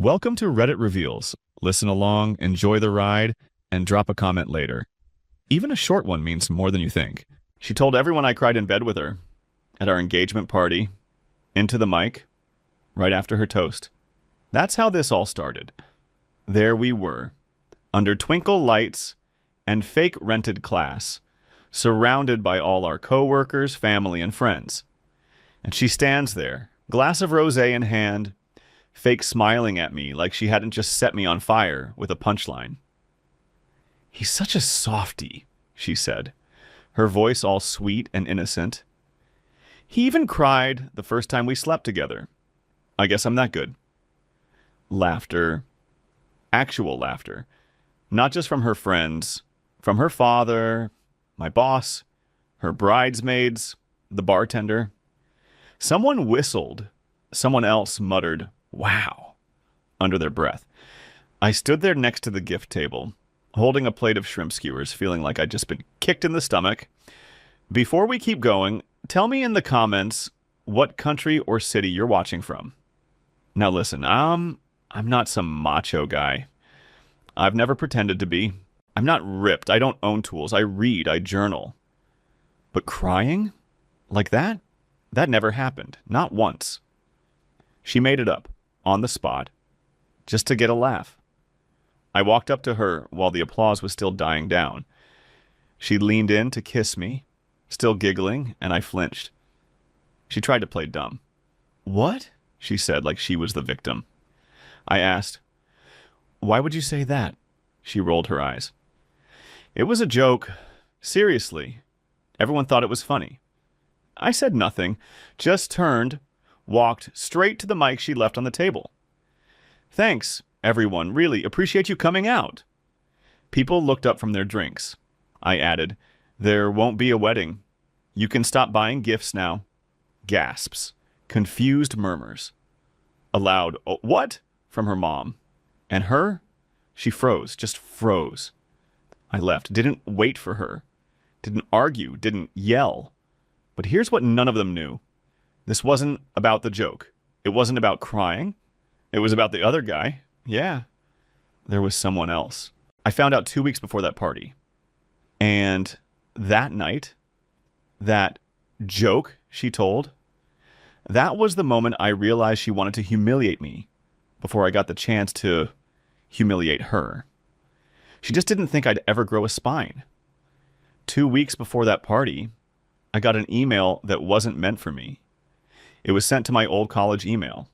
Welcome to Reddit Reveals. Listen along, enjoy the ride, and drop a comment later. Even a short one means more than you think. She told everyone I cried in bed with her, at our engagement party, into the mic, right after her toast. That's how this all started. There we were, under twinkle lights and fake rented class, surrounded by all our co-workers, family, and friends. And she stands there, glass of rosé in hand, fake smiling at me like she hadn't just set me on fire with a punchline. "He's such a softie," she said, her voice all sweet and innocent. "He even cried the first time we slept together. I guess I'm that good." Laughter. Actual laughter. Not just from her friends, from her father, my boss, her bridesmaids, the bartender. Someone whistled. Someone else muttered, "Wow," under their breath. I stood there next to the gift table, holding a plate of shrimp skewers, feeling like I'd just been kicked in the stomach. Before we keep going, tell me in the comments what country or city you're watching from. Now listen, I'm not some macho guy. I've never pretended to be. I'm not ripped. I don't own tools. I read. I journal. But crying? Like that? That never happened. Not once. She made it up, on the spot, just to get a laugh. I walked up to her while the applause was still dying down. She leaned in to kiss me, still giggling, and I flinched. She tried to play dumb. "What?" she said, like she was the victim. I asked, "Why would you say that?" She rolled her eyes. "It was a joke. Seriously. Everyone thought it was funny." I said nothing, just turned, walked straight to the mic she left on the table. "Thanks, everyone. Really appreciate you coming out." People looked up from their drinks. I added, "There won't be a wedding. You can stop buying gifts now." Gasps. Confused murmurs. A loud, "Oh, what?" from her mom. And her? She froze, just froze. I left, didn't wait for her, didn't argue, didn't yell. But here's what none of them knew. This wasn't about the joke. It wasn't about crying. It was about the other guy. Yeah, there was someone else. I found out 2 weeks before that party. And that night, that joke she told, that was the moment I realized she wanted to humiliate me before I got the chance to humiliate her. She just didn't think I'd ever grow a spine. 2 weeks before that party, I got an email that wasn't meant for me. It was sent to my old college email.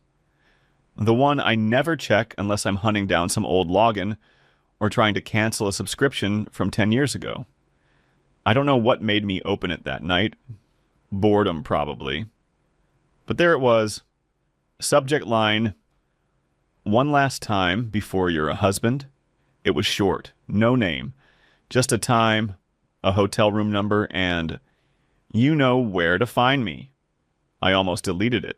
The one I never check unless I'm hunting down some old login or trying to cancel a subscription from 10 years ago. I don't know what made me open it that night. Boredom, probably. But there it was. Subject line, "One last time before you're a husband." It was short, no name, just a time, a hotel room number, and "You know where to find me." I almost deleted it.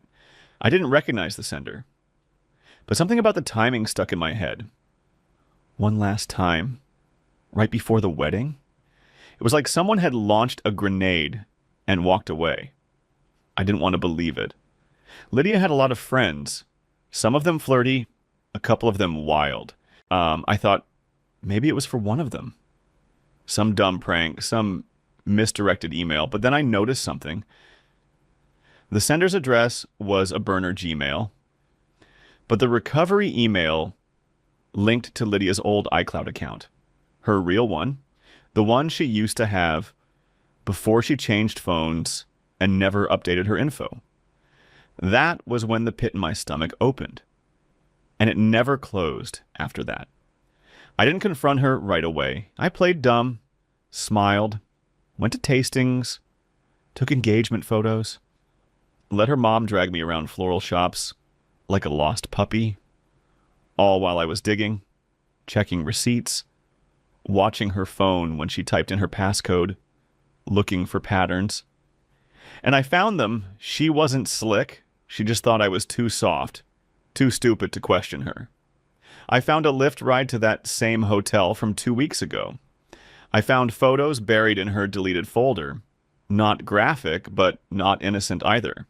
I didn't recognize the sender. But something about the timing stuck in my head. One last time, right before the wedding? It was like someone had launched a grenade and walked away. I didn't want to believe it. Lydia had a lot of friends, some of them flirty, a couple of them wild. I thought maybe it was for one of them. Some dumb prank, some misdirected email, but then I noticed something. The sender's address was a burner Gmail, but the recovery email linked to Lydia's old iCloud account, her real one, the one she used to have before she changed phones and never updated her info. That was when the pit in my stomach opened, and it never closed after that. I didn't confront her right away. I played dumb, smiled, went to tastings, took engagement photos, let her mom drag me around floral shops like a lost puppy, all while I was digging, checking receipts, watching her phone when she typed in her passcode, looking for patterns. And I found them. She wasn't slick. She just thought I was too soft, too stupid to question her. I found a Lyft ride to that same hotel from 2 weeks ago. I found photos buried in her deleted folder. Not graphic, but not innocent either.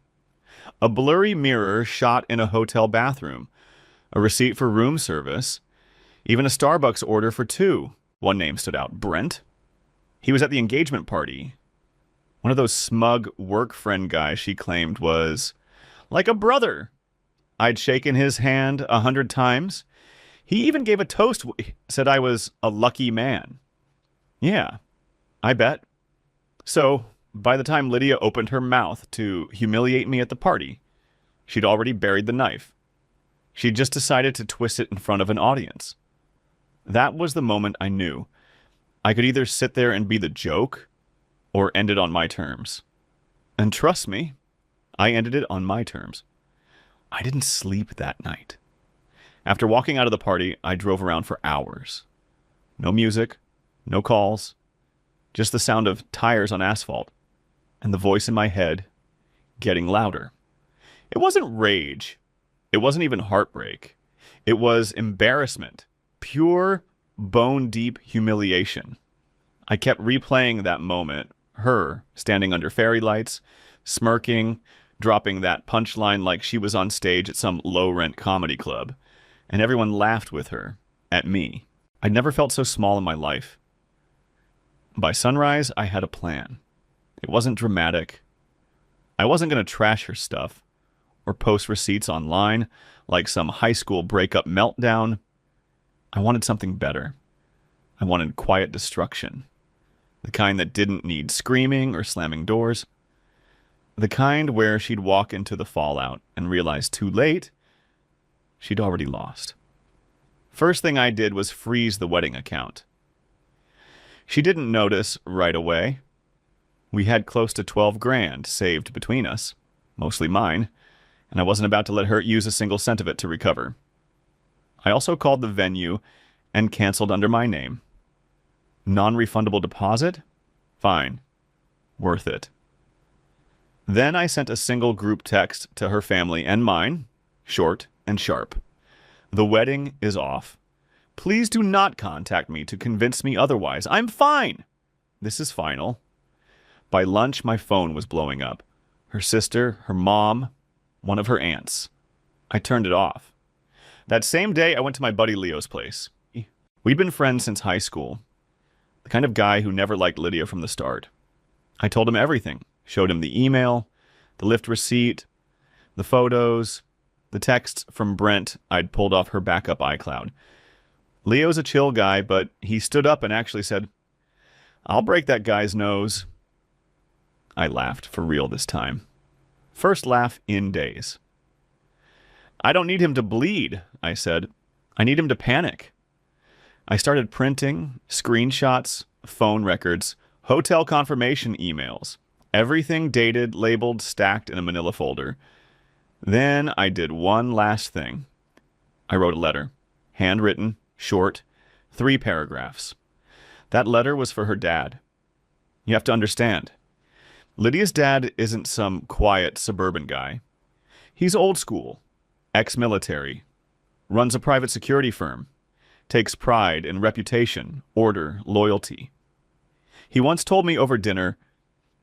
A blurry mirror shot in a hotel bathroom. a receipt for room service, even a Starbucks order for two. One name stood out, Brent. He was at the engagement party. One of those smug work friend guys she claimed was like a brother. I'd shaken his hand 100 times. He even gave a toast, said I was a lucky man. Yeah, I bet. So, by the time Lydia opened her mouth to humiliate me at the party, she'd already buried the knife. She'd just decided to twist it in front of an audience. That was the moment I knew I could either sit there and be the joke or end it on my terms. And trust me, I ended it on my terms. I didn't sleep that night. After walking out of the party, I drove around for hours. No music, no calls, just the sound of tires on asphalt and the voice in my head getting louder. It wasn't rage. It wasn't even heartbreak. It was embarrassment, pure bone-deep humiliation. I kept replaying that moment, her standing under fairy lights, smirking, dropping that punchline like she was on stage at some low-rent comedy club, and everyone laughed with her, at me. I'd never felt so small in my life. By sunrise, I had a plan. It wasn't dramatic. I wasn't going to trash her stuff or post receipts online like some high school breakup meltdown. I wanted something better. I wanted quiet destruction. The kind that didn't need screaming or slamming doors. The kind where she'd walk into the fallout and realize too late she'd already lost. First thing I did was freeze the wedding account. She didn't notice right away. We had close to 12 grand saved between us, mostly mine, and I wasn't about to let her use a single cent of it to recover. I also called the venue and canceled under my name. Non-refundable deposit? Fine. Worth it. Then I sent a single group text to her family and mine, short and sharp. The wedding is off. Please do not contact me to convince me otherwise. I'm fine. This is final. By lunch, my phone was blowing up. Her sister, her mom, one of her aunts. I turned it off. That same day, I went to my buddy Leo's place. We'd been friends since high school. The kind of guy who never liked Lydia from the start. I told him everything. Showed him the email, the Lyft receipt, the photos, the texts from Brent I'd pulled off her backup iCloud. Leo's a chill guy, but he stood up and actually said, "I'll break that guy's nose." I laughed for real this time. First laugh in days. "I don't need him to bleed," I said. "I need him to panic." I started printing screenshots, phone records, hotel confirmation emails, everything dated, labeled, stacked in a manila folder. Then I did one last thing. I wrote a letter, handwritten, short, 3 paragraphs. That letter was for her dad. You have to understand, Lydia's dad isn't some quiet suburban guy. He's old school, ex-military, runs a private security firm, takes pride in reputation, order, loyalty. He once told me over dinner,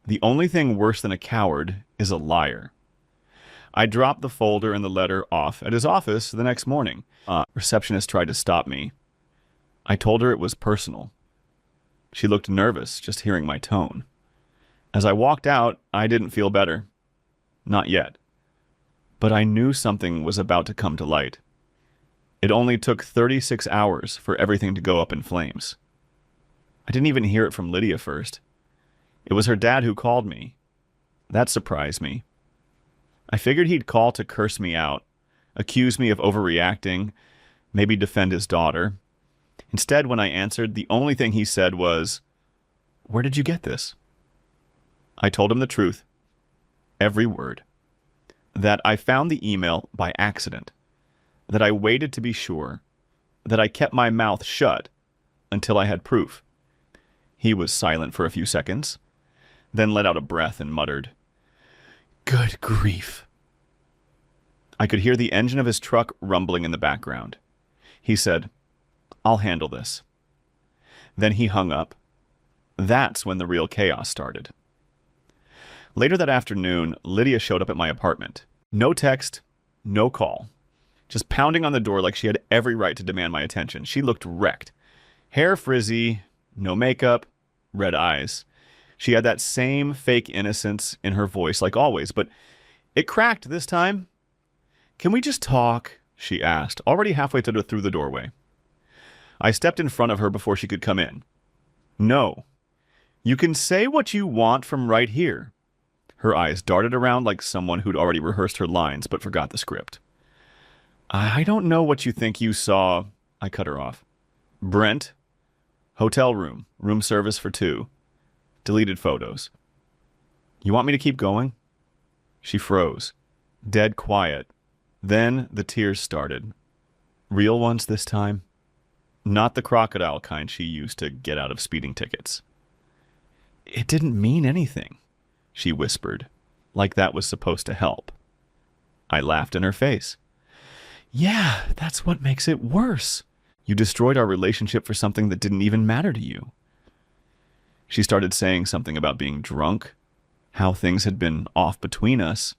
"The only thing worse than a coward is a liar." I dropped the folder and the letter off at his office the next morning. Receptionist tried to stop me. I told her it was personal. She looked nervous just hearing my tone. As I walked out, I didn't feel better. Not yet. But I knew something was about to come to light. It only took 36 hours for everything to go up in flames. I didn't even hear it from Lydia first. It was her dad who called me. That surprised me. I figured he'd call to curse me out, accuse me of overreacting, maybe defend his daughter. Instead, when I answered, the only thing he said was, "Where did you get this?" I told him the truth. Every word. That I found the email by accident. That I waited to be sure. That I kept my mouth shut until I had proof. He was silent for a few seconds, then let out a breath and muttered, "Good grief." I could hear the engine of his truck rumbling in the background. He said, "I'll handle this." Then he hung up. That's when the real chaos started. Later that afternoon, Lydia showed up at my apartment. No text, no call. just pounding on the door like she had every right to demand my attention. She looked wrecked. Hair frizzy, no makeup, red eyes. She had that same fake innocence in her voice like always, but it cracked this time. "Can we just talk?" she asked, already halfway through the doorway. I stepped in front of her before she could come in. "No. You can say what you want from right here." Her eyes darted around like someone who'd already rehearsed her lines but forgot the script. "I don't know what you think you saw," I cut her off. "Brent, hotel room, room service for 2. Deleted photos." "You want me to keep going?" She froze, dead quiet. Then the tears started. Real ones this time. Not the crocodile kind she used to get out of speeding tickets. "It didn't mean anything," she whispered, like that was supposed to help. I laughed in her face. "Yeah, that's what makes it worse. You destroyed our relationship for something that didn't even matter to you." She started saying something about being drunk, how things had been off between us,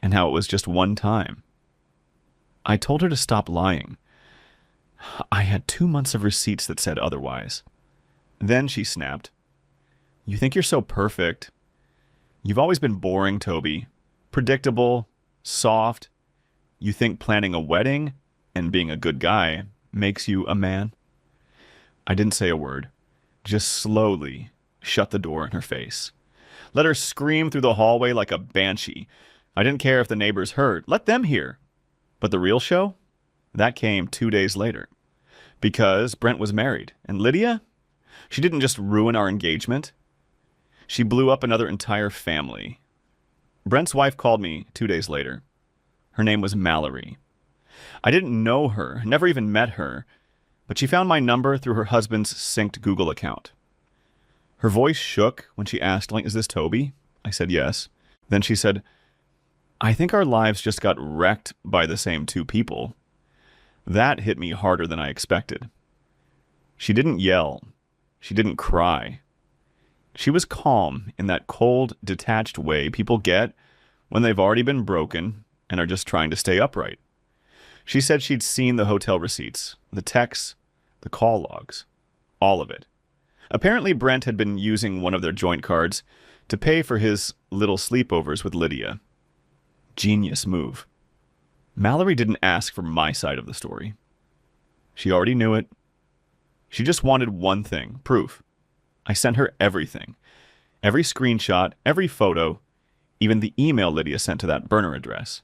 and how it was just one time. I told her to stop lying. I had 2 months of receipts that said otherwise. Then she snapped. "You think you're so perfect. You've always been boring, Toby. Predictable, soft. You think planning a wedding and being a good guy makes you a man?" I didn't say a word, just slowly shut the door in her face. Let her scream through the hallway like a banshee. I didn't care if the neighbors heard. Let them hear. But the real show? That came 2 days later. Because Brent was married. And Lydia? She didn't just ruin our engagement. She blew up another entire family. Brent's wife called me 2 days later. Her name was Mallory. I didn't know her, never even met her, but she found my number through her husband's synced Google account. Her voice shook when she asked, "Is this Toby?" I said yes. Then she said, "I think our lives just got wrecked by the same 2 people." That hit me harder than I expected. She didn't yell. She didn't cry. She was calm in that cold, detached way people get when they've already been broken and are just trying to stay upright. She said she'd seen the hotel receipts, the texts, the call logs, all of it. Apparently Brent had been using one of their joint cards to pay for his little sleepovers with Lydia. Genius move. Mallory didn't ask for my side of the story. She already knew it. She just wanted one thing, proof. I sent her everything. Every screenshot, every photo, even the email Lydia sent to that burner address.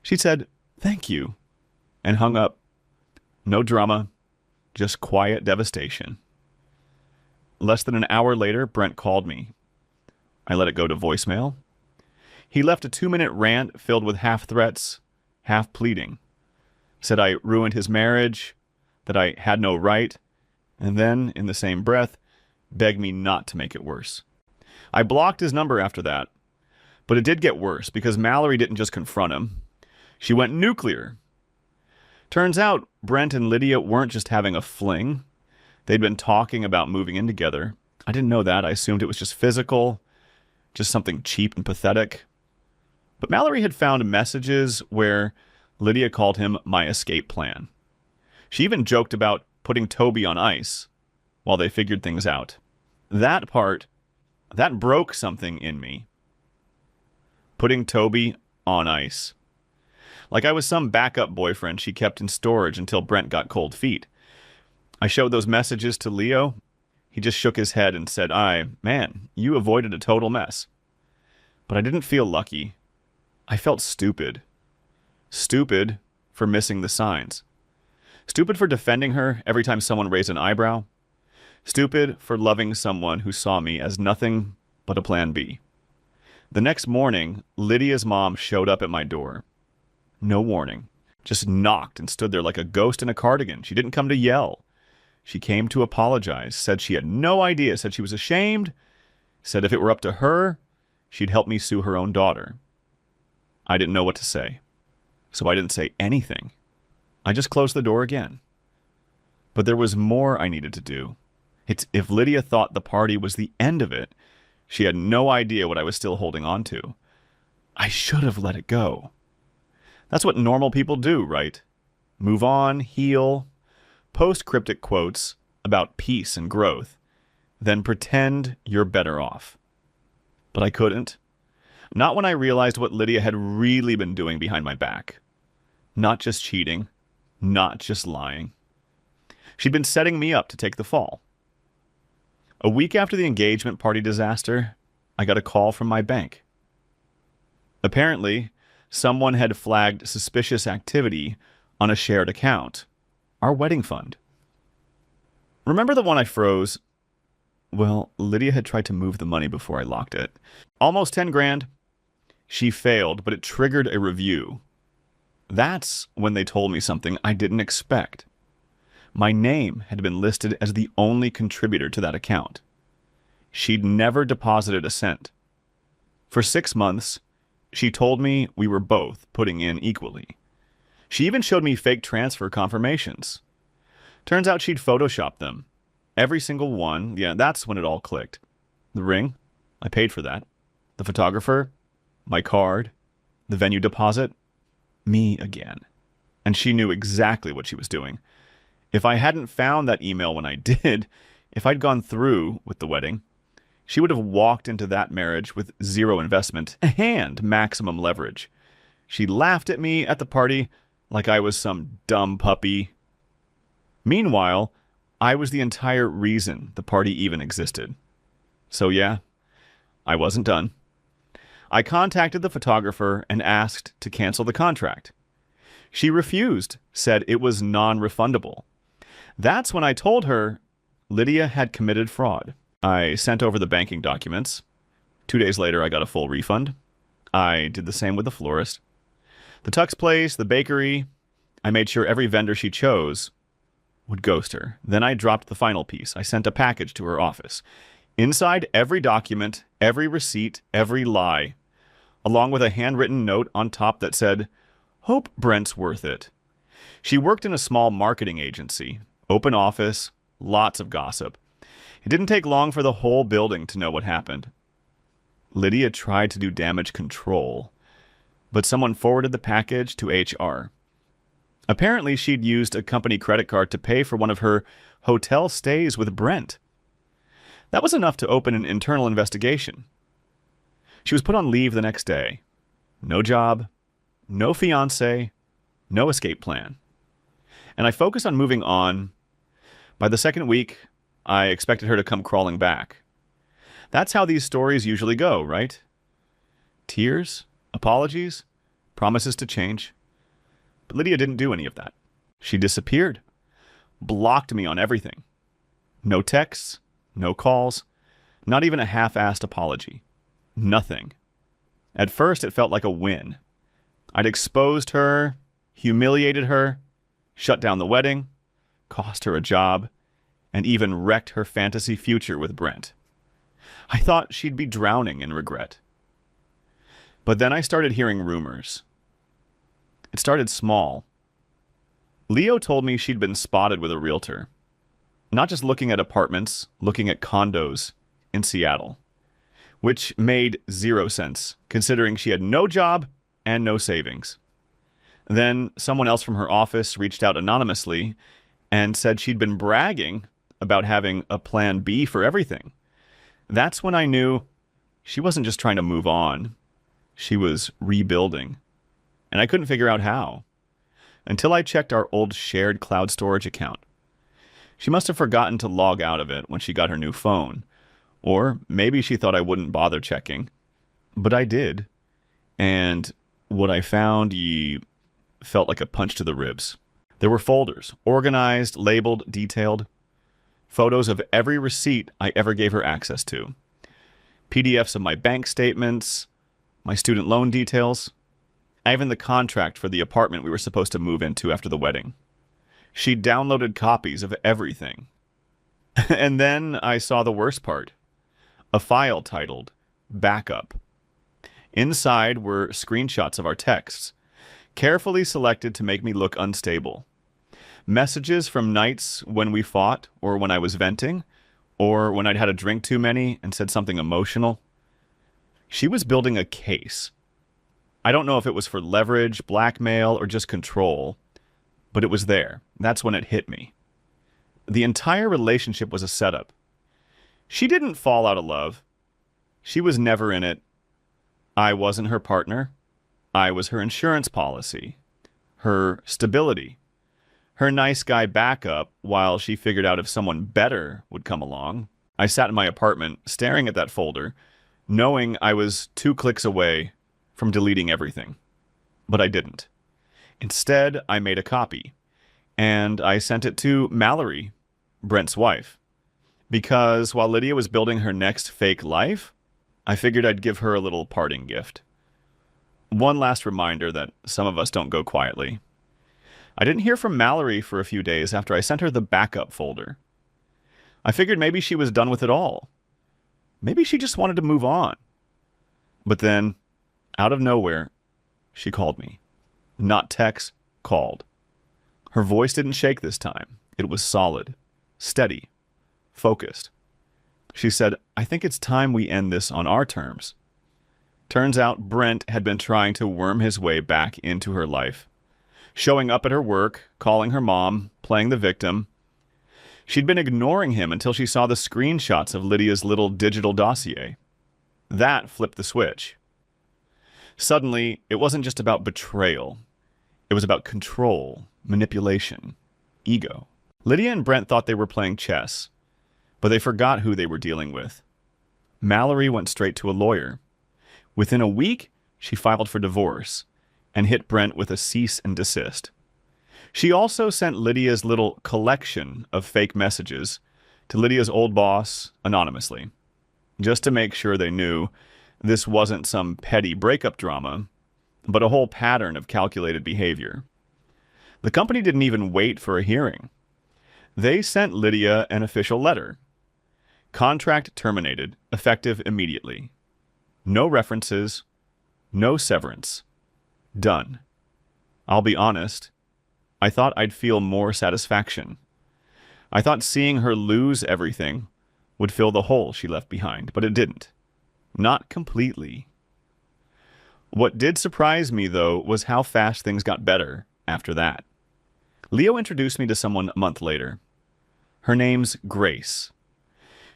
She said, "Thank you," and hung up. No drama, just quiet devastation. Less than an hour later, Brent called me. I let it go to voicemail. He left a 2-minute rant filled with half threats, half pleading. Said I ruined his marriage, that I had no right, and then, in the same breath, begged me not to make it worse. I blocked his number after that, but it did get worse because Mallory didn't just confront him. She went nuclear. Turns out, Brent and Lydia weren't just having a fling. They'd been talking about moving in together. I didn't know that. I assumed it was just physical, just something cheap and pathetic. But Mallory had found messages where Lydia called him my escape plan. She even joked about putting Toby on ice while they figured things out. That part, that broke something in me. Putting Toby on ice. Like I was some backup boyfriend she kept in storage until Brent got cold feet. I showed those messages to Leo. He just shook his head and said, Man, you avoided a total mess." But I didn't feel lucky. I felt stupid. Stupid for missing the signs. Stupid for defending her every time someone raised an eyebrow. Stupid for loving someone who saw me as nothing but a plan B. The next morning, Lydia's mom showed up at my door. No warning. Just knocked and stood there like a ghost in a cardigan. She didn't come to yell. She came to apologize, said she had no idea, said she was ashamed, said if it were up to her, she'd help me sue her own daughter. I didn't know what to say, so I didn't say anything. I just closed the door again. But there was more I needed to do. If Lydia thought the party was the end of it, she had no idea what I was still holding on to. I should have let it go. That's what normal people do, right? Move on, heal, post cryptic quotes about peace and growth, then pretend you're better off. But I couldn't. Not when I realized what Lydia had really been doing behind my back. Not just cheating, not just lying. She'd been setting me up to take the fall. A week after the engagement party disaster, I got a call from my bank. Apparently, someone had flagged suspicious activity on a shared account, our wedding fund. Remember the one I froze? Well, Lydia had tried to move the money before I locked it. Almost 10 grand. She failed, but it triggered a review. That's when they told me something I didn't expect. My name had been listed as the only contributor to that account. She'd never deposited a cent. For 6 months, she told me we were both putting in equally. She even showed me fake transfer confirmations. Turns out she'd photoshopped them. Every single one. Yeah, that's when it all clicked. The ring, I paid for that. The photographer, my card, the venue deposit, me again. And she knew exactly what she was doing. If I hadn't found that email when I did, if I'd gone through with the wedding, she would have walked into that marriage with zero investment and maximum leverage. She laughed at me at the party like I was some dumb puppy. Meanwhile, I was the entire reason the party even existed. So yeah, I wasn't done. I contacted the photographer and asked to cancel the contract. She refused, said it was non-refundable. That's when I told her Lydia had committed fraud. I sent over the banking documents. 2 days later, I got a full refund. I did the same with the florist. The tux place, the bakery. I made sure every vendor she chose would ghost her. Then I dropped the final piece. I sent a package to her office. Inside every document, every receipt, every lie, along with a handwritten note on top that said, "Hope Brent's worth it." She worked in a small marketing agency, open office, lots of gossip. It didn't take long for the whole building to know what happened. Lydia tried to do damage control, but someone forwarded the package to HR. Apparently, she'd used a company credit card to pay for one of her hotel stays with Brent. That was enough to open an internal investigation. She was put on leave the next day. No job, no fiancé, no escape plan. And I focused on moving on. By the second week, I expected her to come crawling back. That's how these stories usually go, right? Tears, apologies, promises to change. But Lydia didn't do any of that. She disappeared, blocked me on everything. No texts, no calls, not even a half-assed apology. Nothing. At first, it felt like a win. I'd exposed her, humiliated her, shut down the wedding, cost her a job, and even wrecked her fantasy future with Brent. I thought she'd be drowning in regret. But then I started hearing rumors. It started small. Leo told me she'd been spotted with a realtor. Not just looking at apartments, looking at condos in Seattle. Which made zero sense, considering she had no job and no savings. Then someone else from her office reached out anonymously and said she'd been bragging about having a plan B for everything. That's when I knew she wasn't just trying to move on. She was rebuilding. And I couldn't figure out how. Until I checked our old shared cloud storage account. She must have forgotten to log out of it when she got her new phone. Or maybe she thought I wouldn't bother checking. But I did. And what I found felt like a punch to the ribs. There were folders, organized, labeled, detailed. Photos of every receipt I ever gave her access to. PDFs of my bank statements, my student loan details, even the contract for the apartment we were supposed to move into after the wedding. She downloaded copies of everything. And then I saw the worst part. A file titled Backup. Inside were screenshots of our texts, carefully selected to make me look unstable. Messages from nights when we fought, or when I was venting, or when I'd had a drink too many and said something emotional. She was building a case. I don't know if it was for leverage, blackmail, or just control, but it was there. That's when it hit me. The entire relationship was a setup. She didn't fall out of love. She was never in it. I wasn't her partner. I was her insurance policy, her stability, her nice guy backup while she figured out if someone better would come along. I sat in my apartment staring at that folder, knowing I was 2 clicks away from deleting everything. But I didn't. Instead, I made a copy, and I sent it to Mallory, Brent's wife, because while Lydia was building her next fake life, I figured I'd give her a little parting gift. One last reminder that some of us don't go quietly. I didn't hear from Mallory for a few days after I sent her the backup folder. I figured maybe she was done with it all. Maybe she just wanted to move on. But then, out of nowhere, she called me. Not text, called. Her voice didn't shake this time. It was solid, steady, focused. She said, "I think it's time we end this on our terms." Turns out Brent had been trying to worm his way back into her life, showing up at her work, calling her mom, playing the victim. She'd been ignoring him until she saw the screenshots of Lydia's little digital dossier. That flipped the switch. Suddenly, it wasn't just about betrayal. It was about control, manipulation, ego. Lydia and Brent thought they were playing chess, but they forgot who they were dealing with. Mallory went straight to a lawyer. Within a week, she filed for divorce and hit Brent with a cease and desist. She also sent Lydia's little collection of fake messages to Lydia's old boss anonymously, just to make sure they knew this wasn't some petty breakup drama, but a whole pattern of calculated behavior. The company didn't even wait for a hearing. They sent Lydia an official letter. Contract terminated, effective immediately. No references, no severance. Done. I'll be honest, I thought I'd feel more satisfaction. I thought seeing her lose everything would fill the hole she left behind, but it didn't. Not completely. What did surprise me, though, was how fast things got better after that. Leo introduced me to someone a month later. Her name's Grace.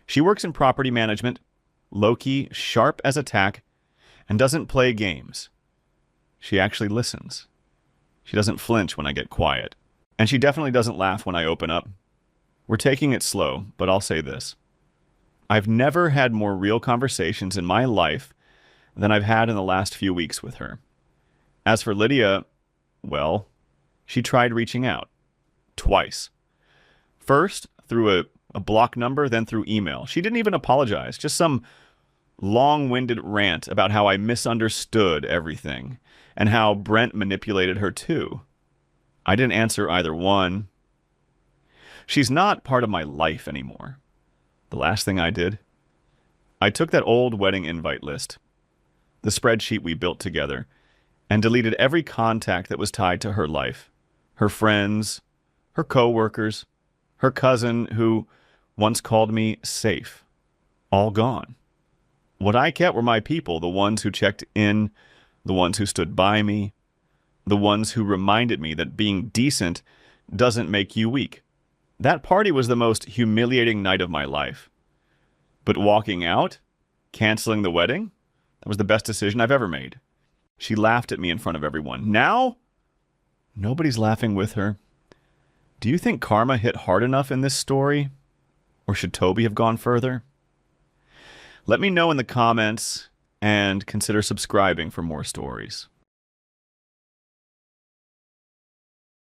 She works in property management, low-key, sharp as a tack, and doesn't play games. She actually listens. She doesn't flinch when I get quiet. And she definitely doesn't laugh when I open up. We're taking it slow, but I'll say this. I've never had more real conversations in my life than I've had in the last few weeks with her. As for Lydia, well, she tried reaching out. Twice. First, through a block number, then through email. She didn't even apologize, just some long-winded rant about how I misunderstood everything and how Brent manipulated her too. I didn't answer either one. She's not part of my life anymore. The last thing I did, I took that old wedding invite list, the spreadsheet we built together, and deleted every contact that was tied to her life. Her friends, her co-workers, her cousin who once called me safe. All gone. What I kept were my people, the ones who checked in, the ones who stood by me, the ones who reminded me that being decent doesn't make you weak. That party was the most humiliating night of my life. But walking out, canceling the wedding, that was the best decision I've ever made. She laughed at me in front of everyone. Now, nobody's laughing with her. Do you think karma hit hard enough in this story? Or should Toby have gone further? Let me know in the comments and consider subscribing for more stories.